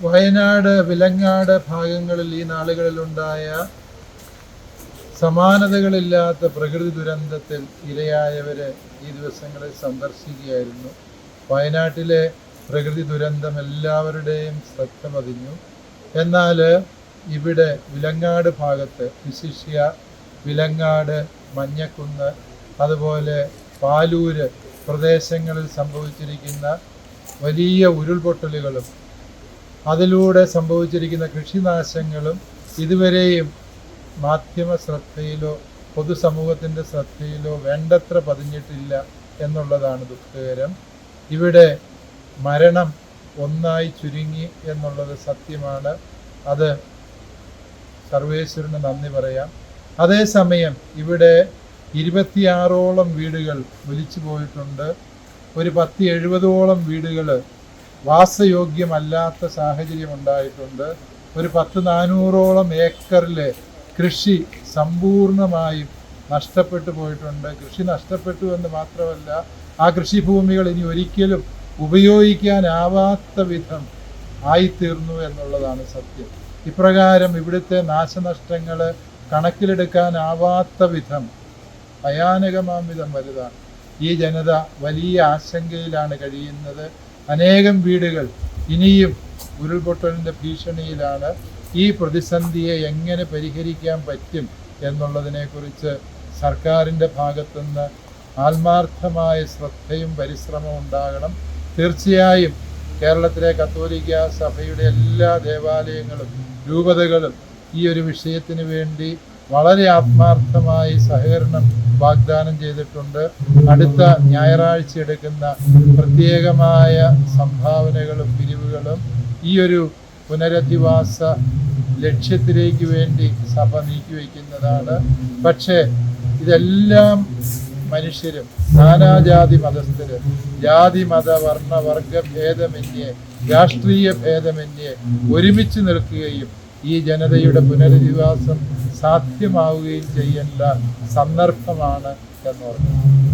വയനാട്, വിലങ്ങാട് ഭാഗങ്ങളിൽ ഈ നാളുകളിലുണ്ടായ സമാനതകളില്ലാത്ത പ്രകൃതി ദുരന്തത്തിൽ ഇരയായവരെ ഈ ദിവസങ്ങളിൽ സന്ദർശിക്കുകയായിരുന്നു. വയനാട്ടിലെ പ്രകൃതി ദുരന്തം എല്ലാവരുടെയും ശ്രദ്ധ പതിഞ്ഞു. എന്നാൽ ഇവിടെ വിലങ്ങാട് ഭാഗത്ത്, വിശിഷ്യ വിലങ്ങാട്, മഞ്ഞക്കുന്ന്, അതുപോലെ പാലൂര് പ്രദേശങ്ങളിൽ സംഭവിച്ചിരിക്കുന്ന വലിയ ഉരുൾപൊട്ടലുകളും അതിലൂടെ സംഭവിച്ചിരിക്കുന്ന കൃഷിനാശങ്ങളും ഇതുവരെയും മാധ്യമ ശ്രദ്ധയിലോ പൊതുസമൂഹത്തിൻ്റെ ശ്രദ്ധയിലോ വേണ്ടത്ര പതിഞ്ഞിട്ടില്ല എന്നുള്ളതാണ് ദുഃഖകരം. ഇവിടെ മരണം ഒന്നായി ചുരുങ്ങി എന്നുള്ളത് സത്യമാണ്. അത് സർവേശ്വരന് നന്ദി പറയാം. അതേസമയം ഇവിടെ 26ഓളം വീടുകൾ ഒലിച്ചു പോയിട്ടുണ്ട്. ഒരു 70-ഓളം വീടുകൾ വാസയോഗ്യമല്ലാത്ത സാഹചര്യം ഉണ്ടായിട്ടുണ്ട്. ഒരു 400ഓളം ഏക്കറിൽ കൃഷി സമ്പൂർണമായും നഷ്ടപ്പെട്ടു പോയിട്ടുണ്ട്. കൃഷി നഷ്ടപ്പെട്ടു എന്ന് മാത്രമല്ല, ആ കൃഷിഭൂമികൾ ഇനി ഒരിക്കലും ഉപയോഗിക്കാനാവാത്ത വിധം ആയിത്തീർന്നു എന്നുള്ളതാണ് സത്യം. ഇപ്രകാരം ഇവിടുത്തെ നാശനഷ്ടങ്ങൾ കണക്കിലെടുക്കാനാവാത്ത വിധം ഭയാനകമാം വിധം വലുതാണ്. ഈ ജനത വലിയ ആശങ്കയിലാണ് കഴിയുന്നത്. അനേകം വീടുകൾ ഇനിയും ഉരുൾപൊട്ടലിൻ്റെ ഭീഷണിയിലാണ്. ഈ പ്രതിസന്ധിയെ എങ്ങനെ പരിഹരിക്കാൻ പറ്റും എന്നുള്ളതിനെക്കുറിച്ച് സർക്കാരിൻ്റെ ഭാഗത്തുനിന്ന് ആത്മാർത്ഥമായ ശ്രദ്ധയും പരിശ്രമവും ഉണ്ടാകണം. തീർച്ചയായും കേരളത്തിലെ കത്തോലിക്ക സഭയുടെ എല്ലാ ദേവാലയങ്ങളും രൂപതകളും ഈ ഒരു വിഷയത്തിന് വേണ്ടി വളരെ ആത്മാർത്ഥമായി സഹകരണം വാഗ്ദാനം ചെയ്തിട്ടുണ്ട്. അടുത്ത ഞായറാഴ്ച എടുക്കുന്ന പ്രത്യേകമായ സംഭാവനകളും പിരിവുകളും ഈ ഒരു പുനരധിവാസ ലക്ഷ്യത്തിലേക്ക് വേണ്ടി സഭ നീക്കിവെക്കുന്നതാണ്. പക്ഷേ ഇതെല്ലാം മനുഷ്യരും നാനാജാതി മതസ്ഥര്, ജാതി മത വർണ്ണ വർഗ ഭേദമന്യേ, രാഷ്ട്രീയ ഭേദമന്യേ ഒരുമിച്ച് നിൽക്കുകയും ഈ ജനതയുടെ പുനരധിവാസം സാധ്യമാവുകയും ചെയ്യേണ്ട സന്ദർഭമാണ് എന്നോർക്കുന്നു.